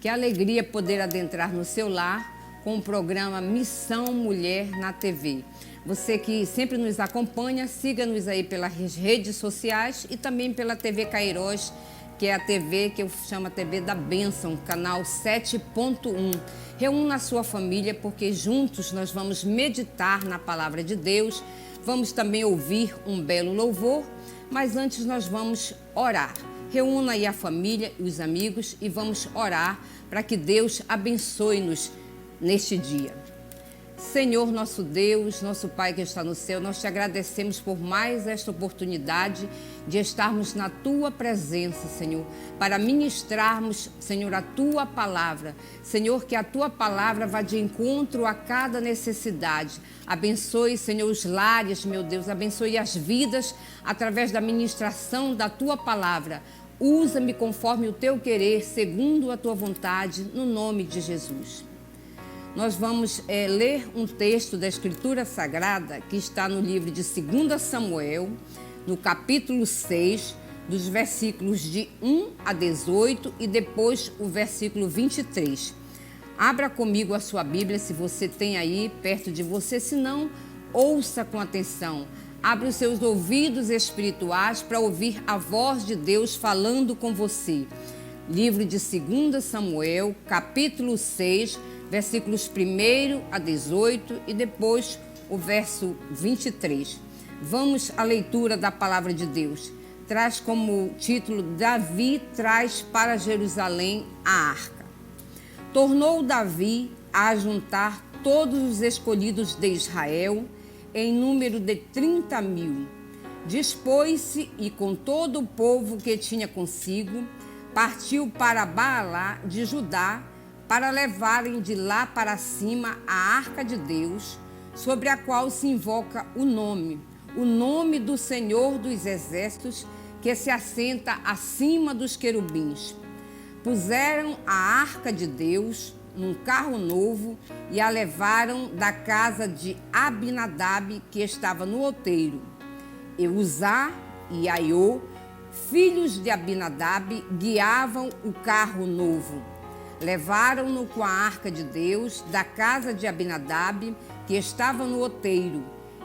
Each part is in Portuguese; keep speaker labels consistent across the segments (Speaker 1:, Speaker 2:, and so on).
Speaker 1: Que alegria poder adentrar no seu lar com o programa Missão Mulher na TV. Você que sempre nos acompanha, siga-nos aí pelas redes sociais e também pela TV Cairós, que é a TV que eu chamo a TV da Bênção, canal 7.1. Reúna a sua família, porque juntos nós vamos meditar na palavra de Deus, vamos também ouvir um belo louvor, mas antes nós vamos orar. Reúna aí a família e os amigos e vamos orar para que Deus abençoe-nos neste dia. Senhor, nosso Deus, nosso Pai que está no céu, nós te agradecemos por mais esta oportunidade de estarmos na Tua presença, Senhor, para ministrarmos, Senhor, a Tua palavra. Senhor, que a Tua palavra vá de encontro a cada necessidade. Abençoe, Senhor, os lares, meu Deus, abençoe as vidas através da ministração da Tua palavra. Usa-me conforme o Teu querer, segundo a Tua vontade, no nome de Jesus. Nós vamos ler um texto da Escritura Sagrada que está no livro de 2 Samuel, no capítulo 6, dos versículos de 1 a 18 e depois o versículo 23. Abra comigo a sua Bíblia, se você tem aí perto de você, se não, ouça com atenção. Abra os seus ouvidos espirituais para ouvir a voz de Deus falando com você. Livro de 2 Samuel, capítulo 6, versículos 1 a 18 e depois o verso 23. Vamos à leitura da palavra de Deus. Traz como título: Davi traz para Jerusalém a arca. Tornou Davi a juntar todos os escolhidos de Israel, em número de 30.000. Dispôs-se e com todo o povo que tinha consigo, partiu para Baalá de Judá, para levarem de lá para cima a arca de Deus, sobre a qual se invoca o nome do Senhor dos Exércitos, que se assenta acima dos querubins. Puseram a arca de Deus num carro novo e a levaram da casa de Abinadab, que estava no outeiro. Eusá e Aiô, filhos de Abinadab, guiavam o carro novo. Levaram-no com a arca de Deus da casa de Abinadab, que estava no outeiro,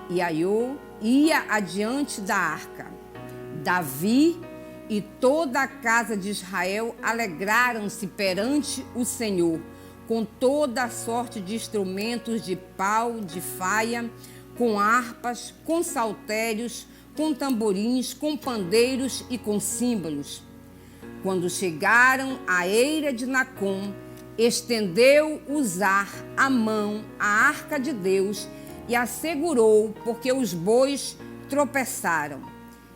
Speaker 1: e Aiô ia adiante da arca. Davi e toda a casa de Israel alegraram-se perante o Senhor, com toda a sorte de instrumentos de pau, de faia, com harpas, com saltérios, com tamborins, com pandeiros e com símbolos. Quando chegaram à eira de Nacom, estendeu Uzá a mão à arca de Deus e a segurou, porque os bois tropeçaram.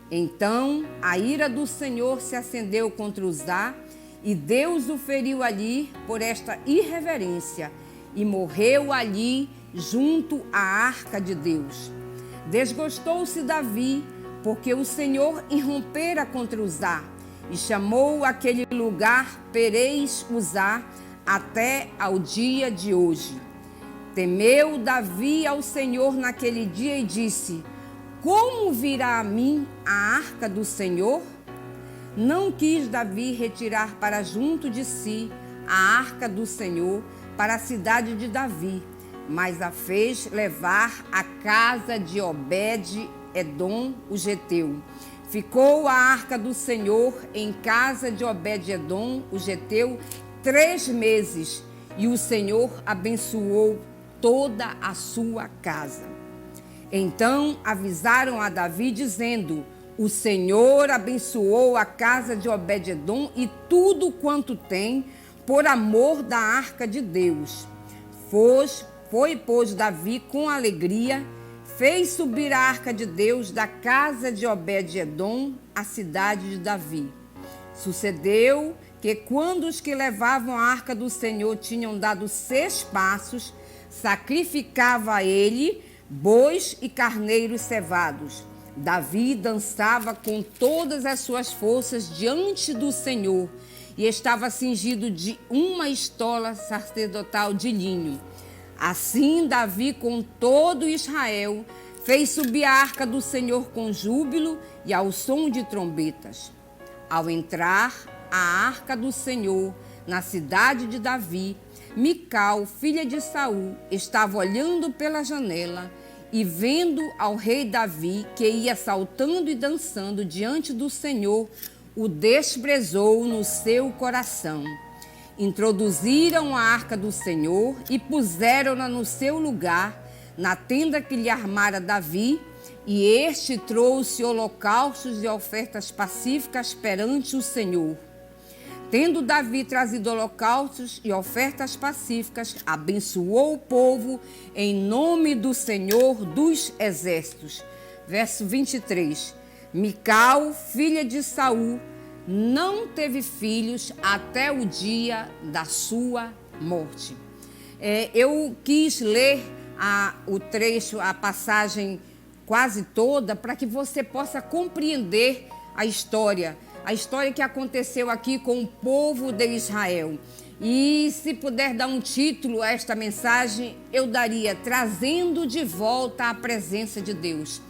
Speaker 1: Então a ira do Senhor se acendeu contra Uzá, e Deus o feriu ali por esta irreverência, e morreu ali junto à arca de Deus. Desgostou-se Davi, porque o Senhor irrompera contra Uzá, e chamou aquele lugar Perez Uzá até ao dia de hoje. Temeu Davi ao Senhor naquele dia e disse: Como virá a mim a arca do Senhor? Não quis Davi retirar para junto de si a arca do Senhor para a cidade de Davi, mas a fez levar à casa de Obed-edom, o geteu. Ficou a arca do Senhor em casa de Obed-edom, o geteu, 3 meses, e o Senhor abençoou toda a sua casa. Então avisaram a Davi, dizendo: O Senhor abençoou a casa de Obed-edom e tudo quanto tem, por amor da arca de Deus. Foi, pois, Davi com alegria, fez subir a arca de Deus da casa de Obed-edom, a cidade de Davi. Sucedeu que quando os que levavam a arca do Senhor tinham dado 6 passos, sacrificava ele bois e carneiros cevados. Davi dançava com todas as suas forças diante do Senhor e estava cingido de uma estola sacerdotal de linho. Assim, Davi, com todo Israel, fez subir a arca do Senhor com júbilo e ao som de trombetas. Ao entrar a arca do Senhor na cidade de Davi, Mical, filha de Saul, estava olhando pela janela e vendo ao rei Davi, que ia saltando e dançando diante do Senhor, o desprezou no seu coração. Introduziram a arca do Senhor e puseram-na no seu lugar, na tenda que lhe armara Davi, e este trouxe holocaustos e ofertas pacíficas perante o Senhor. Tendo Davi trazido holocaustos e ofertas pacíficas, abençoou o povo em nome do Senhor dos Exércitos. Verso 23. Mical, filha de Saul, não teve filhos até o dia da sua morte. Eu quis ler o trecho, a passagem quase toda, para que você possa compreender a história que aconteceu aqui com o povo de Israel. E se puder dar um título a esta mensagem, eu daria Trazendo de Volta a Presença de Deus.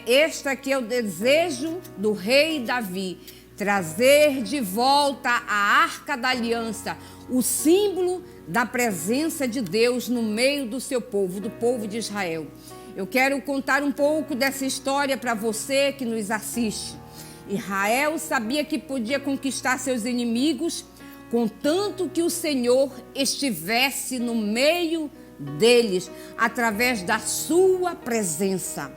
Speaker 1: Este aqui é o desejo do rei Davi, trazer de volta a Arca da Aliança, o símbolo da presença de Deus no meio do seu povo, do povo de Israel. Eu quero contar um pouco dessa história para você que nos assiste. Israel sabia que podia conquistar seus inimigos, contanto que o Senhor estivesse no meio deles, através da sua presença.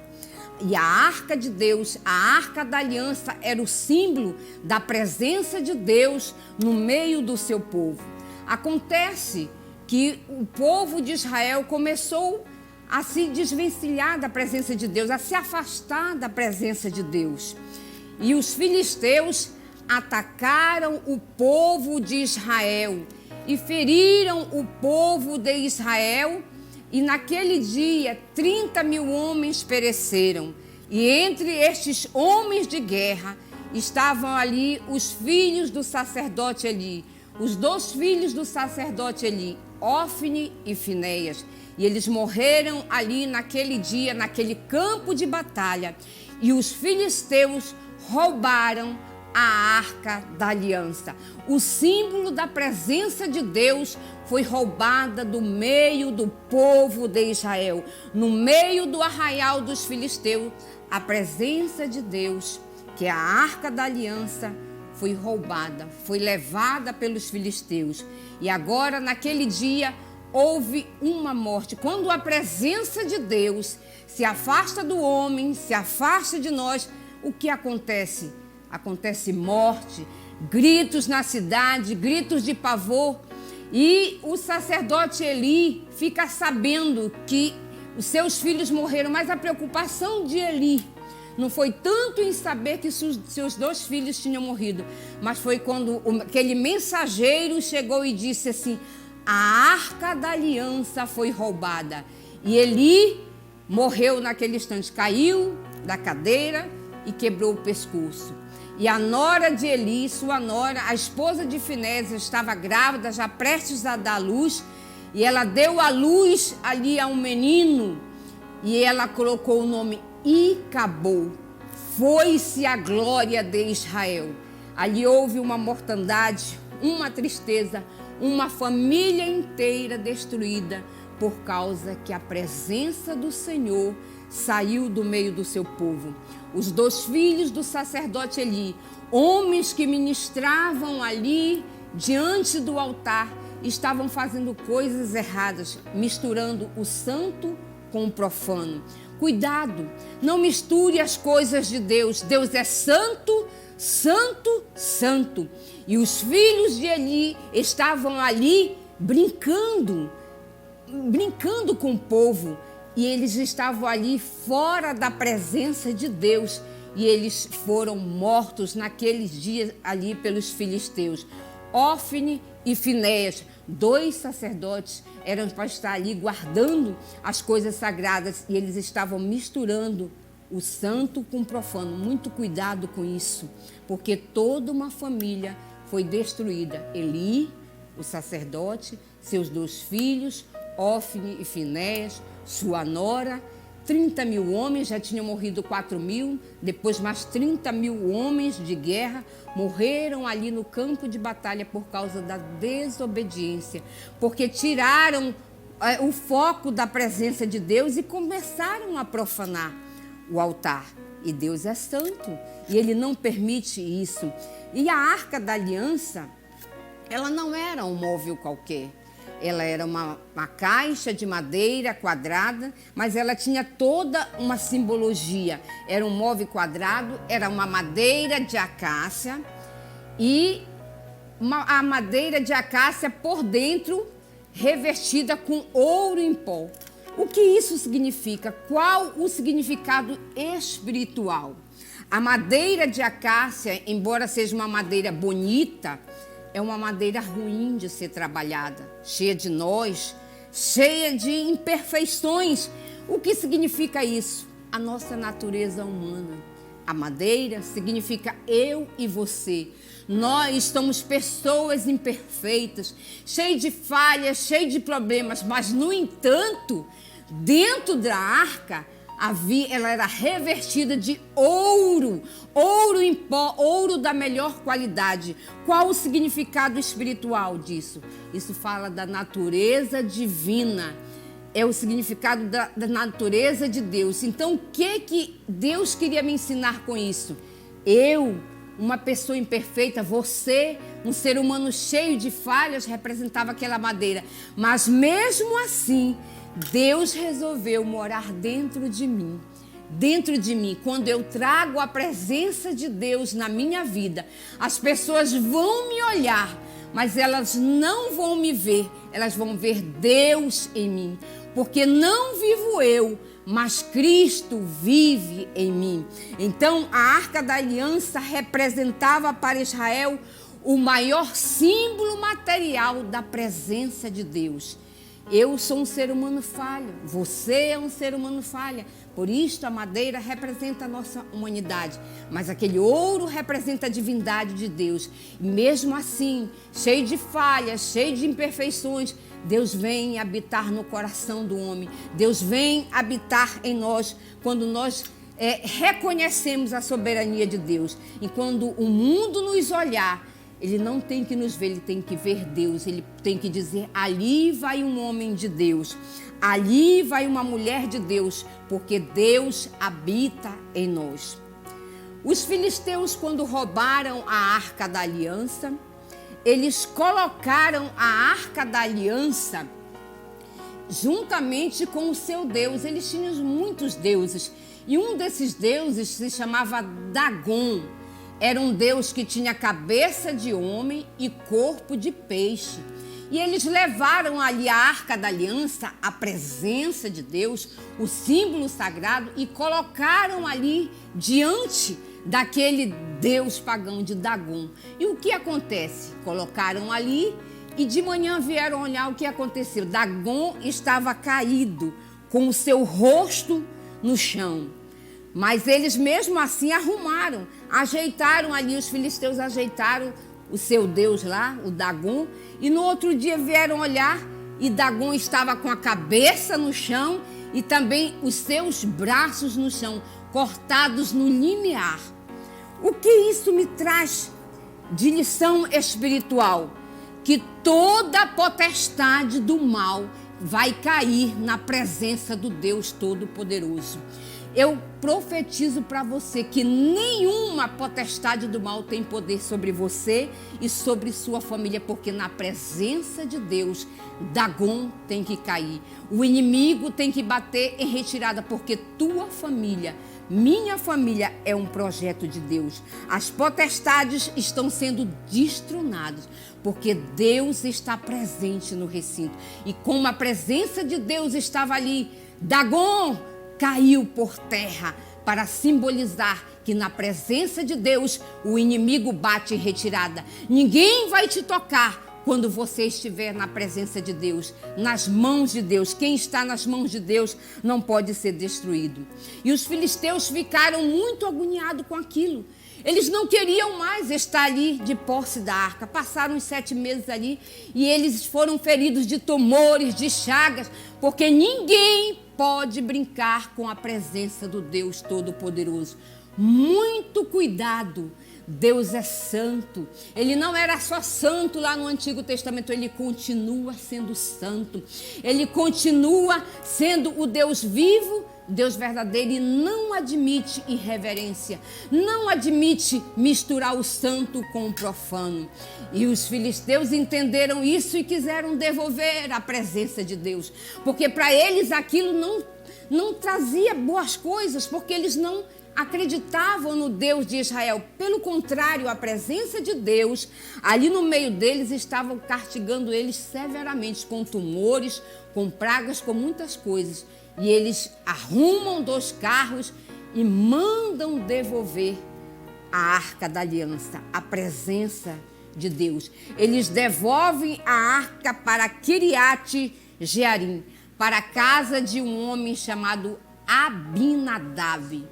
Speaker 1: E a arca de Deus, a arca da aliança, era o símbolo da presença de Deus no meio do seu povo. Acontece que o povo de Israel começou a se desvencilhar da presença de Deus, a se afastar da presença de Deus. E os filisteus atacaram o povo de Israel e feriram o povo de Israel. E naquele dia, 30.000 homens pereceram. E entre estes homens de guerra estavam ali os filhos do sacerdote Eli, os 2 filhos do sacerdote Eli, Ofni e Finéias. E eles morreram ali naquele dia, naquele campo de batalha. E os filisteus roubaram a Arca da Aliança. O símbolo da presença de Deus foi roubada do meio do povo de Israel. No meio do arraial dos filisteus, a presença de Deus, que é a Arca da Aliança, foi roubada, foi levada pelos filisteus. E agora, naquele dia, houve uma morte. Quando a presença de Deus se afasta do homem, se afasta de nós, o que acontece? Acontece morte, gritos na cidade, gritos de pavor. E o sacerdote Eli fica sabendo que os seus filhos morreram, mas a preocupação de Eli não foi tanto em saber que seus 2 filhos tinham morrido, mas foi quando aquele mensageiro chegou e disse assim: a Arca da Aliança foi roubada. E Eli morreu naquele instante, caiu da cadeira e quebrou o pescoço. E a nora de Eli, sua nora, a esposa de Finéias, estava grávida, já prestes a dar luz, e ela deu à luz ali a um menino, e ela colocou o nome Icabod. Foi-se a glória de Israel. Ali houve uma mortandade, uma tristeza, uma família inteira destruída, por causa que a presença do Senhor saiu do meio do seu povo. Os 2 filhos do sacerdote Eli, homens que ministravam ali diante do altar, estavam fazendo coisas erradas, misturando o santo com o profano. Cuidado, não misture as coisas de Deus. Deus é santo, santo, santo. E os filhos de Eli estavam ali brincando com o povo. E eles estavam ali fora da presença de Deus. E eles foram mortos naqueles dias ali pelos filisteus. Ofni e Finéias, 2 sacerdotes, eram para estar ali guardando as coisas sagradas. E eles estavam misturando o santo com o profano. Muito cuidado com isso, porque toda uma família foi destruída. Eli, o sacerdote, seus 2 filhos, Ofni e Finéias, sua nora 30 mil homens, já tinham morrido 4 mil, depois mais 30 mil homens de guerra morreram ali no campo de batalha por causa da desobediência, porque tiraram o foco da presença de Deus e começaram a profanar o altar. E Deus é santo e Ele não permite isso. E a Arca da Aliança, ela não era um móvel qualquer. Ela era uma caixa de madeira quadrada, mas ela tinha toda uma simbologia. Era um móvel quadrado, era uma madeira de acácia e a madeira de acácia por dentro revestida com ouro em pó. O que isso significa? Qual o significado espiritual? A madeira de acácia, embora seja uma madeira bonita, é uma madeira ruim de ser trabalhada, cheia de nós, cheia de imperfeições. O que significa isso? A nossa natureza humana. A madeira significa eu e você. Nós somos pessoas imperfeitas, cheias de falhas, cheias de problemas, mas, no entanto, dentro da arca, ela era revestida de ouro, ouro em pó, ouro da melhor qualidade. Qual o significado espiritual disso? Isso fala da natureza divina, é o significado da natureza de Deus. Então, o que Deus queria me ensinar com isso? Eu, uma pessoa imperfeita, você, um ser humano cheio de falhas, representava aquela madeira. Mas mesmo assim, Deus resolveu morar dentro de mim. Dentro de mim, quando eu trago a presença de Deus na minha vida, as pessoas vão me olhar, mas elas não vão me ver, elas vão ver Deus em mim. Porque não vivo eu, mas Cristo vive em mim. Então, a Arca da Aliança representava para Israel o maior símbolo material da presença de Deus. Eu sou um ser humano falho, você é um ser humano falha. Por isso a madeira representa a nossa humanidade, mas aquele ouro representa a divindade de Deus. E mesmo assim, cheio de falhas, cheio de imperfeições, Deus vem habitar no coração do homem. Deus vem habitar em nós quando nós reconhecemos a soberania de Deus. E quando o mundo nos olhar, ele não tem que nos ver, ele tem que ver Deus. Ele tem que dizer, ali vai um homem de Deus, ali vai uma mulher de Deus, porque Deus habita em nós. Os filisteus, quando roubaram a Arca da Aliança, eles colocaram a Arca da Aliança juntamente com o seu Deus. Eles tinham muitos deuses e um desses deuses se chamava Dagon. Era um Deus que tinha cabeça de homem e corpo de peixe. E eles levaram ali a Arca da Aliança, a presença de Deus, o símbolo sagrado, e colocaram ali diante daquele Deus pagão de Dagon. E o que acontece? Colocaram ali e de manhã vieram olhar o que aconteceu. Dagon estava caído, com o seu rosto no chão. Mas eles mesmo assim arrumaram, ajeitaram ali, os filisteus ajeitaram o seu Deus lá, o Dagon, e no outro dia vieram olhar e Dagon estava com a cabeça no chão e também os seus braços no chão, cortados no limiar. O que isso me traz de lição espiritual? Que toda potestade do mal vai cair na presença do Deus Todo-Poderoso. Eu profetizo para você que nenhuma potestade do mal tem poder sobre você e sobre sua família, porque na presença de Deus, Dagon tem que cair. O inimigo tem que bater em retirada, porque tua família, minha família é um projeto de Deus. As potestades estão sendo destronadas, porque Deus está presente no recinto. E como a presença de Deus estava ali, Dagon caiu por terra para simbolizar que na presença de Deus o inimigo bate em retirada. Ninguém vai te tocar quando você estiver na presença de Deus, nas mãos de Deus. Quem está nas mãos de Deus não pode ser destruído. E os filisteus ficaram muito agoniados com aquilo. Eles não queriam mais estar ali de posse da arca. Passaram uns 7 meses ali e eles foram feridos de tumores, de chagas, porque ninguém pode brincar com a presença do Deus Todo-Poderoso. Muito cuidado. Deus é santo. Ele não era só santo lá no Antigo Testamento, ele continua sendo santo. Ele continua sendo o Deus vivo, Deus verdadeiro, e não admite irreverência, não admite misturar o santo com o profano. E os filisteus entenderam isso e quiseram devolver a presença de Deus, porque para eles aquilo não trazia boas coisas, porque eles não acreditavam no Deus de Israel. Pelo contrário, a presença de Deus ali no meio deles estavam castigando eles severamente, com tumores, com pragas, com muitas coisas. E eles arrumam 2 carros e mandam devolver a Arca da Aliança, a presença de Deus. Eles devolvem a arca para Kiriat Jearim, para a casa de um homem chamado Abinadab.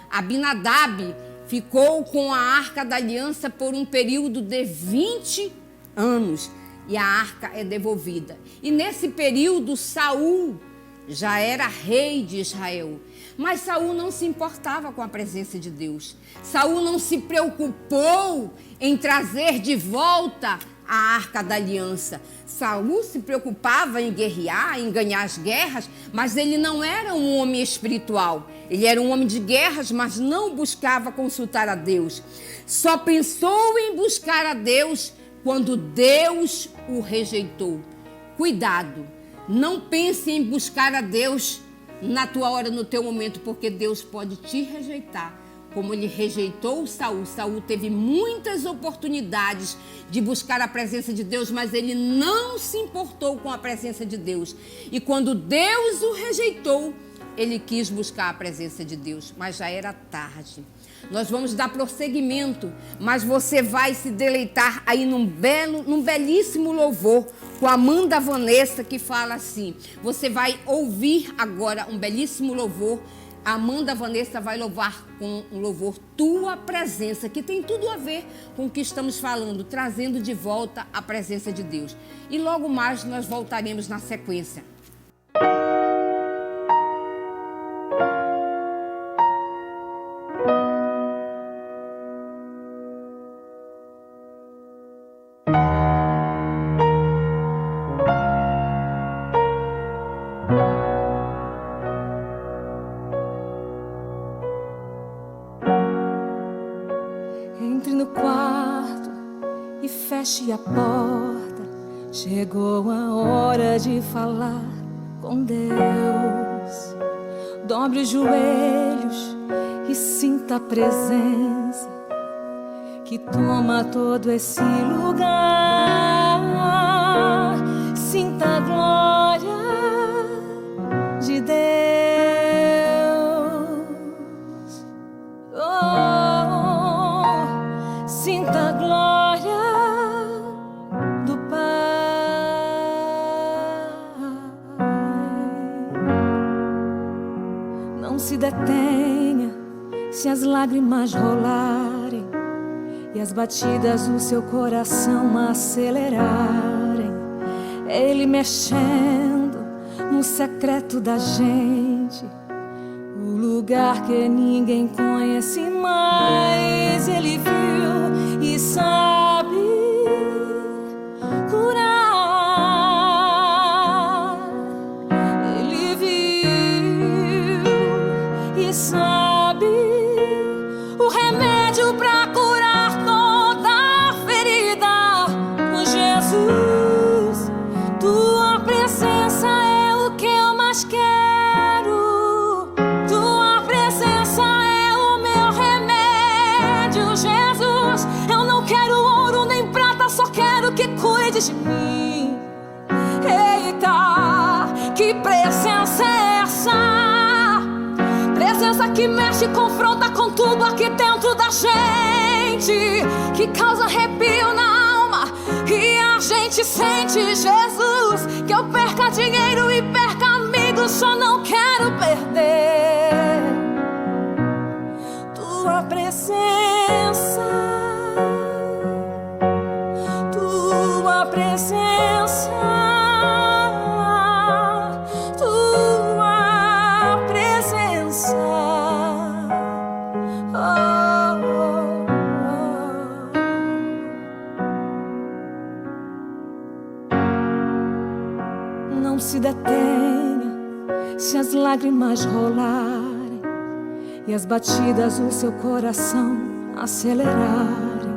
Speaker 1: Abinadab ficou com a Arca da Aliança por um período de 20 anos e a arca é devolvida. E nesse período Saul já era rei de Israel, mas Saul não se importava com a presença de Deus. Saul não se preocupou em trazer de volta a Arca da Aliança. Saul se preocupava em guerrear, em ganhar as guerras, mas ele não era um homem espiritual. Ele era um homem de guerras, mas não buscava consultar a Deus. Só pensou em buscar a Deus quando Deus o rejeitou. Cuidado, não pense em buscar a Deus na tua hora, no teu momento, porque Deus pode te rejeitar. Como ele rejeitou Saul. Saul teve muitas oportunidades de buscar a presença de Deus, mas ele não se importou com a presença de Deus. E quando Deus o rejeitou, ele quis buscar a presença de Deus, mas já era tarde. Nós vamos dar prosseguimento, mas você vai se deleitar aí num belíssimo louvor com a Amanda Vanessa, que fala assim. Você vai ouvir agora um belíssimo louvor. A Amanda Vanessa vai louvar com um louvor Tua Presença, que tem tudo a ver com o que estamos falando, trazendo de volta a presença de Deus. E logo mais nós voltaremos na sequência.
Speaker 2: Entre no quarto e feche a porta. Chegou a hora de falar com Deus. Dobre os joelhos e sinta a presença que toma todo esse lugar. Sinta a glória de Deus. Sinta a glória do Pai. Não se detenha se as lágrimas rolarem e as batidas do seu coração acelerarem. Ele mexendo no secreto da gente, o lugar que ninguém conhece mais. Ele viu e sabe curar. Ele viu e sabe o remédio para curar toda ferida. Jesus, Tua presença é o que eu mais quero. Tua presença é o meu remédio, Jesus. Eu não quero ouro nem prata, só quero que cuide de mim. Eita, que presença é essa? Presença que mexe e confronta com tudo aqui dentro da gente, que causa arrepio na alma e a gente sente. Jesus, que eu perca dinheiro e perca amigos, só não quero perder Tua presença. Tua presença. Tua se detenha, se as lágrimas rolarem e as batidas do seu coração acelerarem.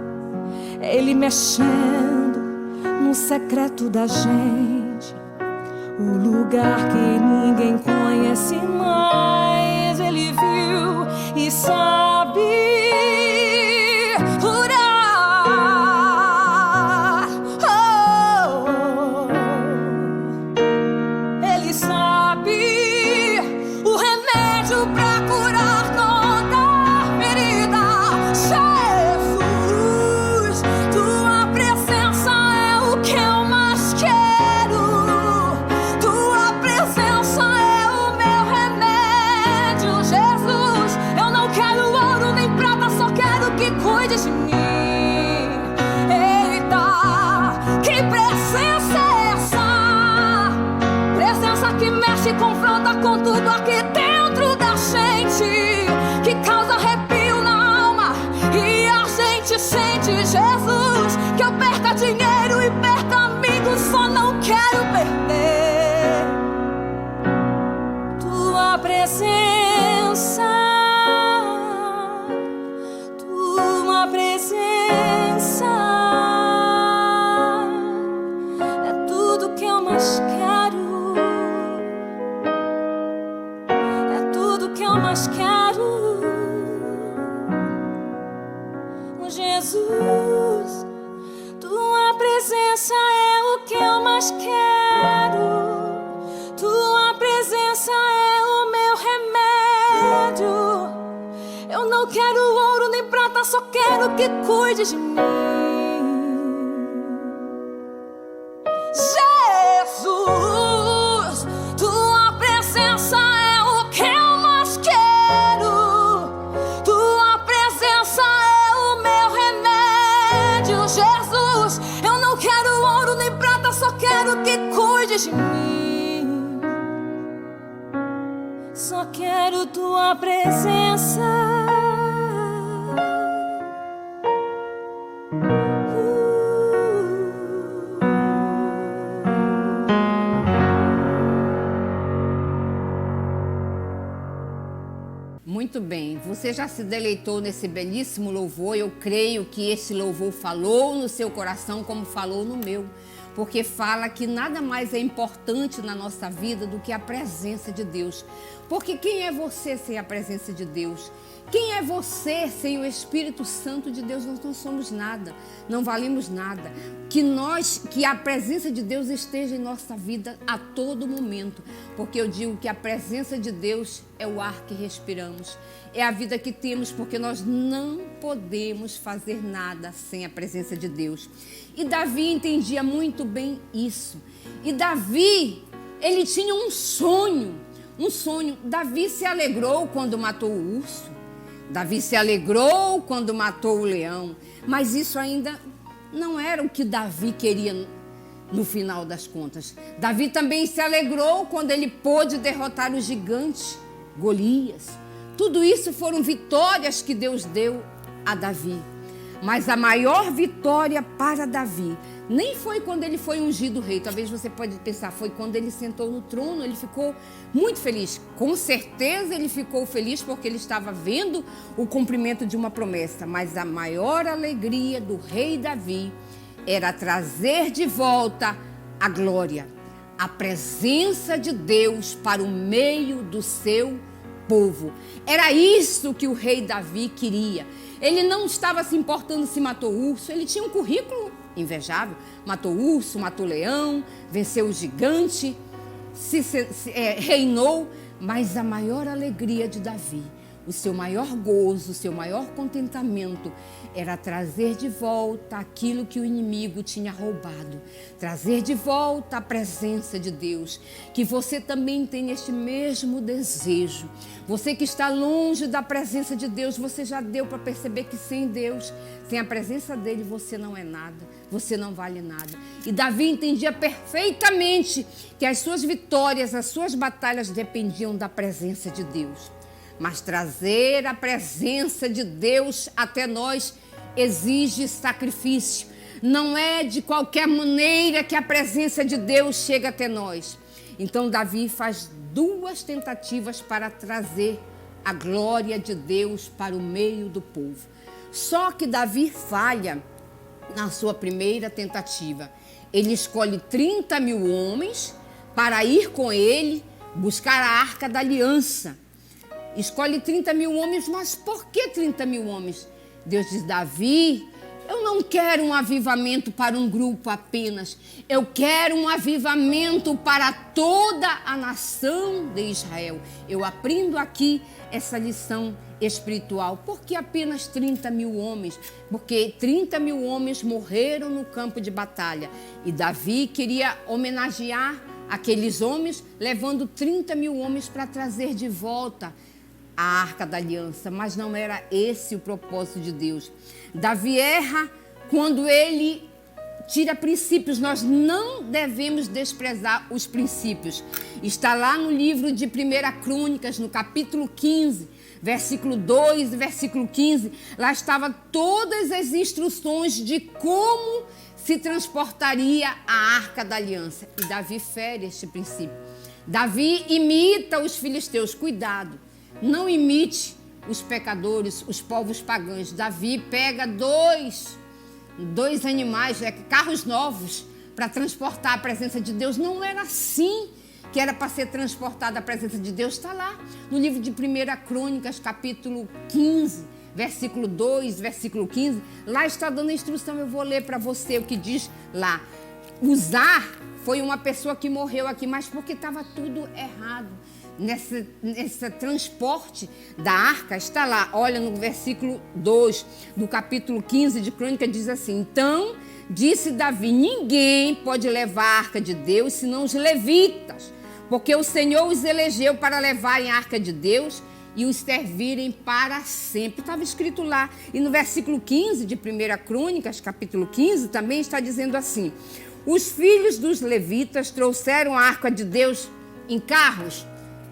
Speaker 2: É Ele mexendo no secreto da gente, o lugar que ninguém conhece mais. Ele viu e sabe curar. Ele sabe o remédio pra curar toda ferida. Jesus, tua presença é o que eu mais quero. Tua presença é o meu remédio. Jesus, eu não quero ouro nem prata, só quero que cuide de mim. Eita, que presença é essa? Presença que mexe e confronta com tudo aqui dentro da gente, que causa arrepio na alma e a gente sente. Jesus, que eu perca dinheiro e perca amigos, só não quero perder tua presença. Tua presença é tudo que eu mais quero. É tudo que eu mais quero. Jesus, tua presença é o que eu mais quero. Tua presença é o meu remédio. Eu não quero ouro nem prata, só quero que cuide de mim. Jesus, tua presença é o que eu mais quero. Tua presença é o meu remédio. Jesus, eu não quero ouro nem prata, só quero que cuide de mim. Só quero tua presença.
Speaker 1: Muito bem, você já se deleitou nesse belíssimo louvor? Eu creio que esse louvor falou no seu coração como falou no meu, porque fala que nada mais é importante na nossa vida do que a presença de Deus. Porque quem é você sem a presença de Deus? Quem é você sem o Espírito Santo de Deus? Nós não somos nada, não valemos nada. Que a presença de Deus esteja em nossa vida a todo momento, porque eu digo que a presença de Deus é o ar que respiramos, é a vida que temos, porque nós não podemos fazer nada sem a presença de Deus. E Davi entendia muito bem isso. E Davi, ele tinha um sonho. Davi se alegrou quando matou o urso. Davi se alegrou quando matou o leão. Mas isso ainda não era o que Davi queria no final das contas. Davi também se alegrou quando ele pôde derrotar o gigante Golias. Tudo isso foram vitórias que Deus deu a Davi. Mas a maior vitória para Davi nem foi quando ele foi ungido rei. Talvez você pode pensar, foi quando ele sentou no trono, ele ficou muito feliz. Com certeza ele ficou feliz porque ele estava vendo o cumprimento de uma promessa. Mas a maior alegria do rei Davi era trazer de volta a glória, a presença de Deus para o meio do seu povo. Era isso que o rei Davi queria. Ele não estava se importando se matou urso, ele tinha um currículo invejável. Matou urso, matou leão, venceu o gigante, reinou. Mas a maior alegria de Davi, o seu maior gozo, o seu maior contentamento era trazer de volta aquilo que o inimigo tinha roubado. Trazer de volta a presença de Deus. Que você também tenha este mesmo desejo. Você que está longe da presença de Deus, você já deu para perceber que sem Deus, sem a presença dele, você não é nada. Você não vale nada. E Davi entendia perfeitamente que as suas vitórias, as suas batalhas dependiam da presença de Deus. Mas trazer a presença de Deus até nós exige sacrifício. Não é de qualquer maneira que a presença de Deus chega até nós. Então Davi faz 2 tentativas para trazer a glória de Deus para o meio do povo. Só que Davi falha na sua primeira tentativa. Ele escolhe 30.000 homens para ir com ele buscar a Arca da Aliança. Escolhe 30.000 homens, mas por que 30.000 homens? Deus diz: Davi, eu não quero um avivamento para um grupo apenas. Eu quero um avivamento para toda a nação de Israel. Eu aprendo aqui essa lição espiritual. Por que apenas 30.000 homens? Porque 30.000 homens morreram no campo de batalha. E Davi queria homenagear aqueles homens, levando 30.000 homens para trazer de volta a Arca da Aliança, mas não era esse o propósito de Deus. Davi erra quando ele tira princípios. Nós não devemos desprezar os princípios. Está lá no livro de 1 Crônicas, no capítulo 15, versículo 2 e versículo 15. Lá estavam todas as instruções de como se transportaria a Arca da Aliança. E Davi fere este princípio. Davi imita os filisteus. Cuidado! Não imite os pecadores, os povos pagãos. Davi pega dois animais, carros novos, para transportar a presença de Deus. Não era assim que era para ser transportada a presença de Deus. Está lá no livro de 1 Crônicas, capítulo 15, versículo 2, versículo 15. Lá está dando a instrução. Eu vou ler para você o que diz lá. Uzá foi uma pessoa que morreu aqui, mas porque estava tudo errado. Nesse transporte da arca, está lá, olha no versículo 2 do capítulo 15 de Crônica, diz assim: então disse Davi, ninguém pode levar a arca de Deus senão os levitas, porque o Senhor os elegeu para levarem a arca de Deus e os servirem para sempre. Estava escrito lá. E no versículo 15 de 1 Crônicas, capítulo 15, também está dizendo assim: os filhos dos levitas trouxeram a arca de Deus em carros.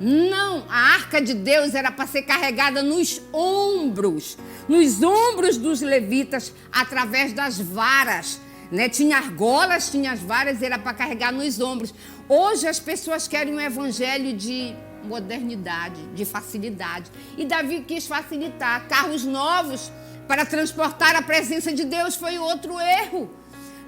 Speaker 1: Não, a arca de Deus era para ser carregada nos ombros dos levitas, através das varas, né? Tinha argolas, tinha as varas, era para carregar nos ombros. Hoje as pessoas querem um evangelho de modernidade, de facilidade. E Davi quis facilitar. Carros novos para transportar a presença de Deus foi outro erro.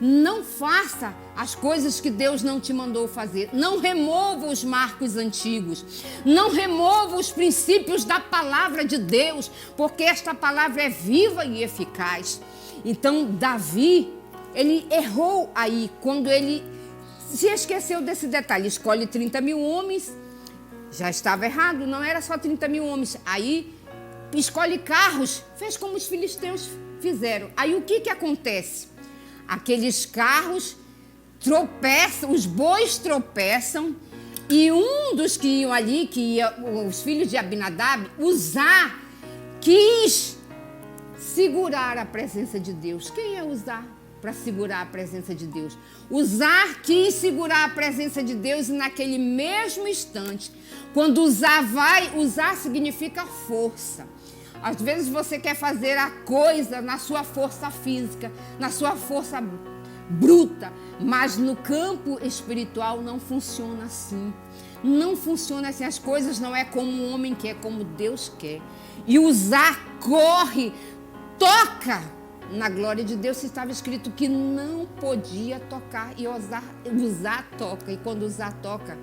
Speaker 1: Não faça as coisas que Deus não te mandou fazer. Não remova os marcos antigos. Não remova os princípios da palavra de Deus, porque esta palavra é viva e eficaz. Então, Davi, ele errou aí, quando ele se esqueceu desse detalhe. Escolhe 30.000 homens, já estava errado, não era só 30.000 homens. Aí, escolhe carros, fez como os filisteus fizeram. Aí, o que acontece? Aqueles carros tropeçam, os bois tropeçam, e um dos que iam ali, os filhos de Abinadab, Uzá, quis segurar a presença de Deus. Quem é Uzá para segurar a presença de Deus? Uzá quis segurar a presença de Deus, e naquele mesmo instante, quando Uzá vai, Uzá significa força. Às vezes você quer fazer a coisa na sua força física, na sua força bruta, mas no campo espiritual não funciona assim. Não funciona assim. As coisas não é como o homem quer, como Deus quer. E Uzá corre, toca na glória de Deus. Estava escrito que não podia tocar, e Uzá toca. E quando Uzá toca,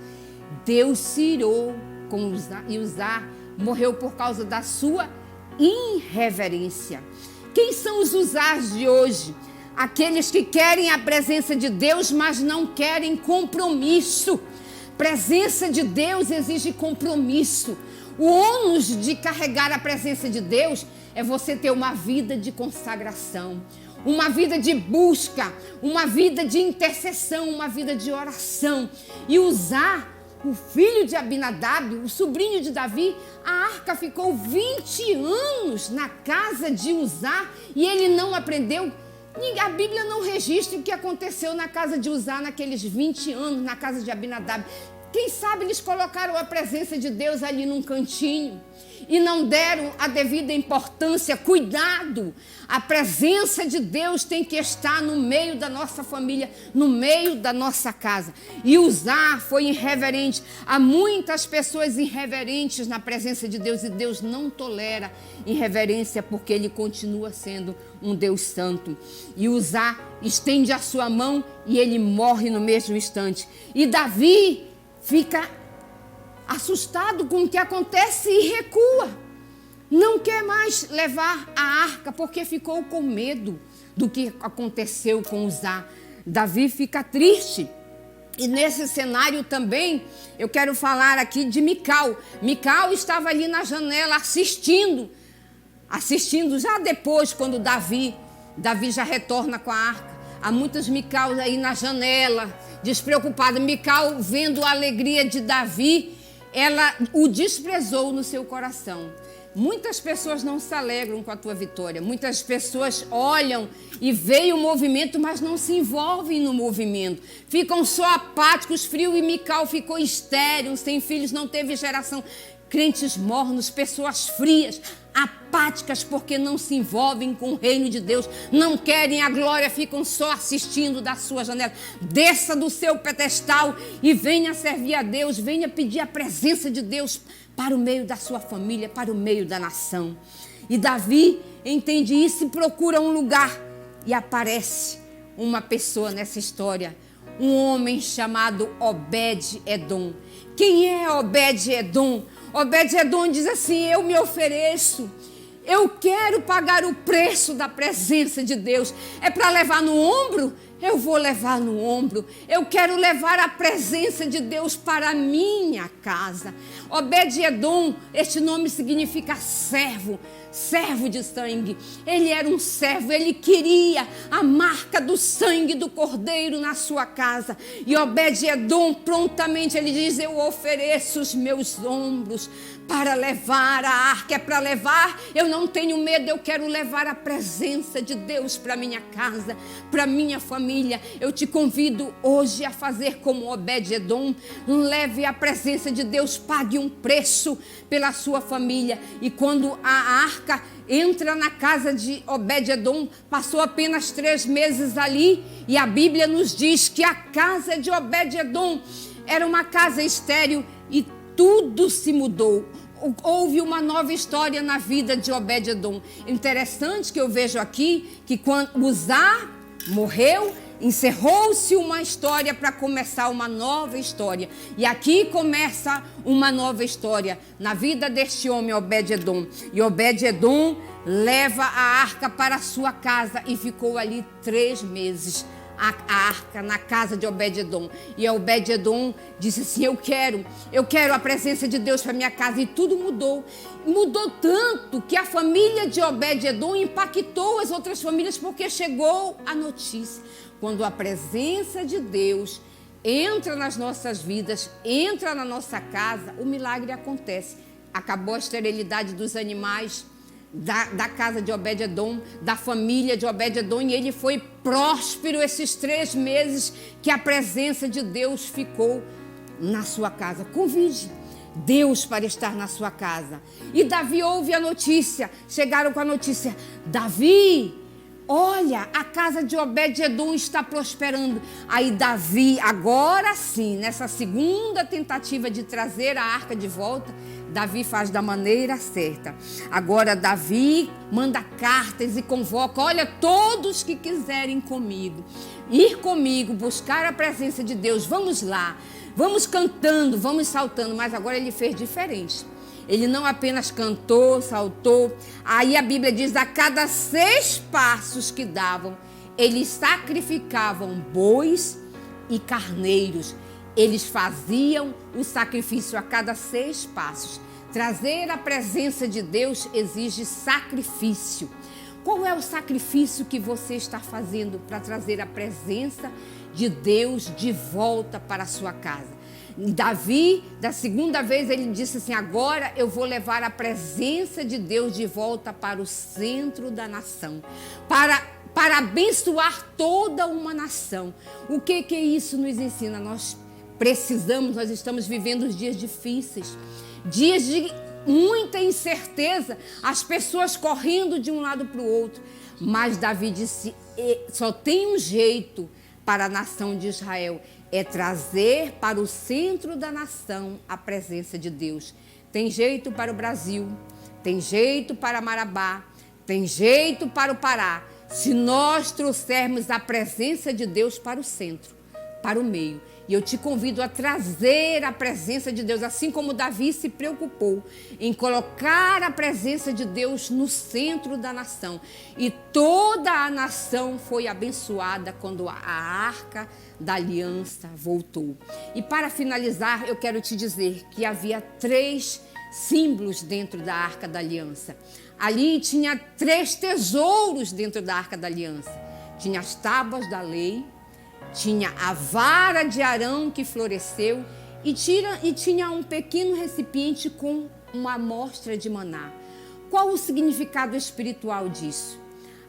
Speaker 1: Deus se irou com Uzá, e Uzá morreu por causa da sua irreverência. Quem são os Uzás de hoje? Aqueles que querem a presença de Deus, mas não querem compromisso. Presença de Deus exige compromisso. O ônus de carregar a presença de Deus é você ter uma vida de consagração, uma vida de busca, uma vida de intercessão, uma vida de oração. E Uzá, o filho de Abinadab, o sobrinho de Davi, a arca ficou 20 anos na casa de Uzá e ele não aprendeu. A Bíblia não registra o que aconteceu na casa de Uzá naqueles 20 anos, na casa de Abinadab. Quem sabe eles colocaram a presença de Deus ali num cantinho e não deram a devida importância, cuidado. A presença de Deus tem que estar no meio da nossa família, no meio da nossa casa. E Uzá foi irreverente. Há muitas pessoas irreverentes na presença de Deus e Deus não tolera irreverência porque Ele continua sendo um Deus santo. E Uzá estende a sua mão e ele morre no mesmo instante. E Davi fica assustado com o que acontece e recua. Não quer mais levar a arca porque ficou com medo do que aconteceu com Uzá. Davi fica triste. E nesse cenário também eu quero falar aqui de Mical. Mical estava ali na janela assistindo já depois, quando Davi já retorna com a arca. Há muitas Mical aí na janela, despreocupada. Mical, vendo a alegria de Davi, ela o desprezou no seu coração. Muitas pessoas não se alegram com a tua vitória. Muitas pessoas olham e veem o movimento, mas não se envolvem no movimento. Ficam só apáticos, frios, e Mical ficou estéril, sem filhos, não teve geração. Crentes mornos, pessoas frias, apáticas, porque não se envolvem com o reino de Deus, não querem a glória, ficam só assistindo da sua janela. Desça do seu pedestal e venha servir a Deus, venha pedir a presença de Deus para o meio da sua família, para o meio da nação. E Davi entende isso e procura um lugar, e aparece uma pessoa nessa história, um homem chamado Obed-Edom. Quem é Obed-Edom? Obed-Edom diz assim: eu me ofereço, eu quero pagar o preço da presença de Deus. É para levar no ombro? Eu vou levar no ombro. Eu quero levar a presença de Deus para a minha casa. Obed-Edom, este nome significa servo, servo de sangue. Ele era um servo, ele queria a marca do sangue do cordeiro na sua casa. E Obed-Edom, prontamente, ele diz: eu ofereço os meus ombros para levar a arca. É para levar, eu não tenho medo, eu quero levar a presença de Deus para minha casa, para minha família. Eu te convido hoje a fazer como Obed-Edom. Leve a presença de Deus, pague um preço pela sua família. E quando a arca entra na casa de Obed-Edom, passou apenas 3 meses ali, e a Bíblia nos diz que a casa de Obed-Edom era uma casa estéril e tudo se mudou. Houve uma nova história na vida de Obed-Edom. Interessante que eu vejo aqui que quando Uzá morreu, encerrou-se uma história para começar uma nova história. E aqui começa uma nova história na vida deste homem, Obed-Edom. E Obed-Edom leva a arca para a sua casa e ficou ali 3 meses. A arca na casa de Obed-Edom. E Obed-Edom disse assim: eu quero a presença de Deus para minha casa. E tudo mudou. Mudou tanto que a família de Obed-Edom impactou as outras famílias, porque chegou a notícia. Quando a presença de Deus entra nas nossas vidas, entra na nossa casa, o milagre acontece. Acabou a esterilidade dos animais, da casa de Obed-Edom, da família de Obed-Edom, e ele foi próspero esses 3 meses que a presença de Deus ficou na sua casa. Convide Deus para estar na sua casa. E Davi ouve a notícia, chegaram com a notícia: Davi, olha, a casa de Obed-Edom está prosperando. Aí Davi, agora sim, nessa segunda tentativa de trazer a arca de volta, Davi faz da maneira certa. Agora Davi manda cartas e convoca: olha, todos que quiserem ir comigo, buscar a presença de Deus, vamos lá, vamos cantando, vamos saltando. Mas agora ele fez diferente. Ele não apenas cantou, saltou. Aí a Bíblia diz: a cada 6 passos que davam, eles sacrificavam bois e carneiros. Eles faziam o sacrifício a cada 6 passos. Trazer a presença de Deus exige sacrifício. Qual é o sacrifício que você está fazendo para trazer a presença de Deus de volta para a sua casa? Davi, da segunda vez, ele disse assim: agora eu vou levar a presença de Deus de volta para o centro da nação, para abençoar toda uma nação. O que isso nos ensina? Nós precisamos, nós estamos vivendo dias difíceis, dias de muita incerteza, as pessoas correndo de um lado para o outro. Mas Davi disse, só tem um jeito para a nação de Israel, é trazer para o centro da nação a presença de Deus. Tem jeito para o Brasil, tem jeito para Marabá, tem jeito para o Pará, se nós trouxermos a presença de Deus para o centro, para o meio. E eu te convido a trazer a presença de Deus, assim como Davi se preocupou em colocar a presença de Deus no centro da nação. E toda a nação foi abençoada quando a arca da aliança voltou. E para finalizar, eu quero te dizer que havia 3 símbolos dentro da arca da aliança. Ali tinha 3 tesouros dentro da arca da aliança. Tinha as tábuas da lei, tinha a vara de Arão que floresceu e tinha um pequeno recipiente com uma amostra de maná. Qual o significado espiritual disso?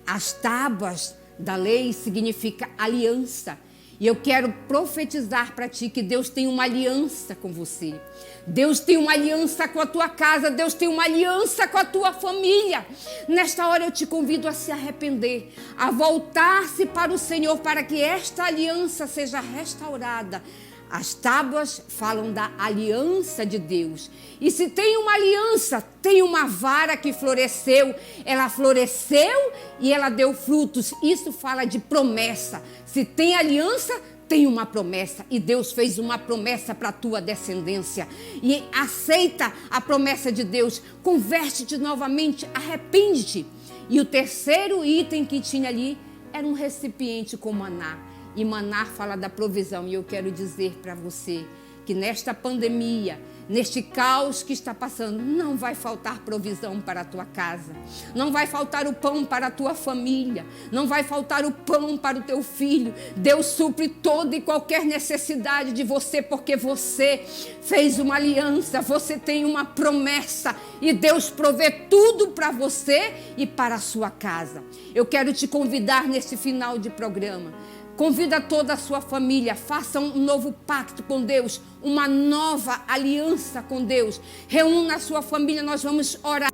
Speaker 1: As tábuas da lei significa aliança. E eu quero profetizar para ti que Deus tem uma aliança com você. Deus tem uma aliança com a tua casa. Deus tem uma aliança com a tua família. Nesta hora eu te convido a se arrepender, a voltar-se para o Senhor para que esta aliança seja restaurada. As tábuas falam da aliança de Deus. E se tem uma aliança, tem uma vara que floresceu. Ela floresceu e ela deu frutos. Isso fala de promessa. Se tem aliança, tem uma promessa. E Deus fez uma promessa para a tua descendência. E aceita a promessa de Deus. Converte-te novamente, arrepende-te. E o terceiro item que tinha ali era um recipiente com maná. E maná fala da provisão. E eu quero dizer para você que nesta pandemia, neste caos que está passando, não vai faltar provisão para a tua casa. Não vai faltar o pão para a tua família. Não vai faltar o pão para o teu filho. Deus supre toda e qualquer necessidade de você, porque você fez uma aliança, você tem uma promessa e Deus provê tudo para você e para a sua casa. Eu quero te convidar nesse final de programa. Convida toda a sua família, faça um novo pacto com Deus, uma nova aliança com Deus. Reúna a sua família, nós vamos orar.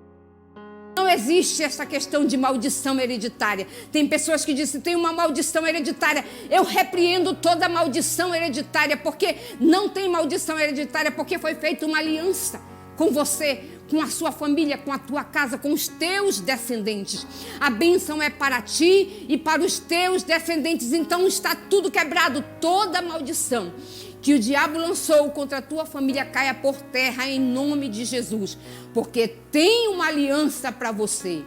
Speaker 1: Não existe essa questão de maldição hereditária. Tem pessoas que dizem, tem uma maldição hereditária. Eu repreendo toda maldição hereditária, porque não tem maldição hereditária, porque foi feita uma aliança com você, com a sua família, com a tua casa, com os teus descendentes. A bênção é para ti e para os teus descendentes. Então está tudo quebrado, toda maldição que o diabo lançou contra a tua família caia por terra em nome de Jesus. Porque tem uma aliança para você,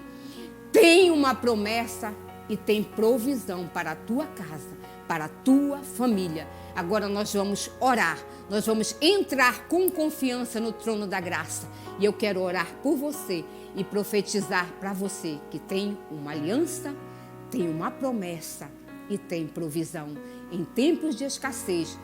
Speaker 1: tem uma promessa e tem provisão para a tua casa, para a tua família. Agora nós vamos orar, nós vamos entrar com confiança no trono da graça. E eu quero orar por você e profetizar para você que tem uma aliança, tem uma promessa e tem provisão. Em tempos de escassez,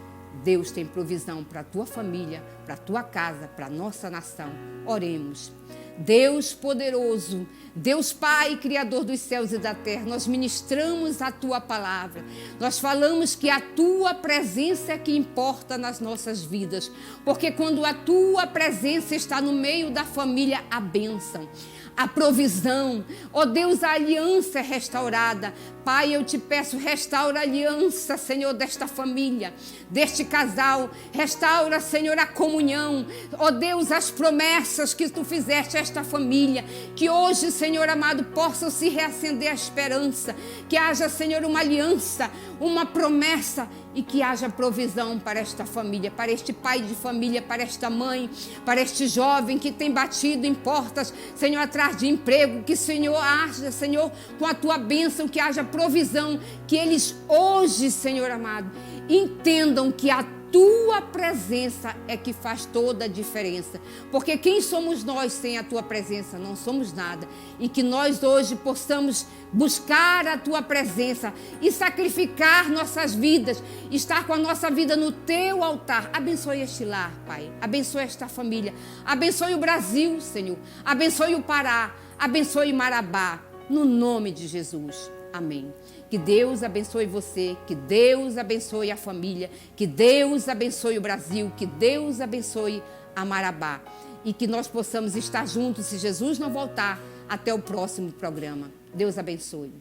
Speaker 1: Deus tem provisão para a tua família, para a tua casa, para a nossa nação. Oremos. Deus poderoso, Deus Pai, Criador dos céus e da terra, nós ministramos a Tua palavra. Nós falamos que a Tua presença é que importa nas nossas vidas, porque quando a Tua presença está no meio da família, a bênção, a provisão, ó Deus, a aliança é restaurada. Pai, eu te peço, restaura a aliança, Senhor, desta família, deste casal. Restaura, Senhor, a comunhão. Ó Deus, as promessas que Tu fizeste a esta família. Que hoje, Senhor amado, possam se reacender a esperança. Que haja, Senhor, uma aliança, uma promessa e que haja provisão para esta família, para este pai de família, para esta mãe, para este jovem que tem batido em portas, Senhor, atrás de emprego. Que, Senhor, haja, Senhor, com a Tua bênção, que haja provisão, que eles hoje, Senhor amado, entendam que a Tua presença é que faz toda a diferença, porque quem somos nós sem a Tua presença? Não somos nada. E que nós hoje possamos buscar a Tua presença e sacrificar nossas vidas, estar com a nossa vida no Teu altar. Abençoe este lar, Pai, abençoe esta família, abençoe o Brasil, Senhor, abençoe o Pará, abençoe Marabá, no nome de Jesus. Amém. Que Deus abençoe você, que Deus abençoe a família, que Deus abençoe o Brasil, que Deus abençoe a Marabá. E que nós possamos estar juntos, se Jesus não voltar, até o próximo programa. Deus abençoe.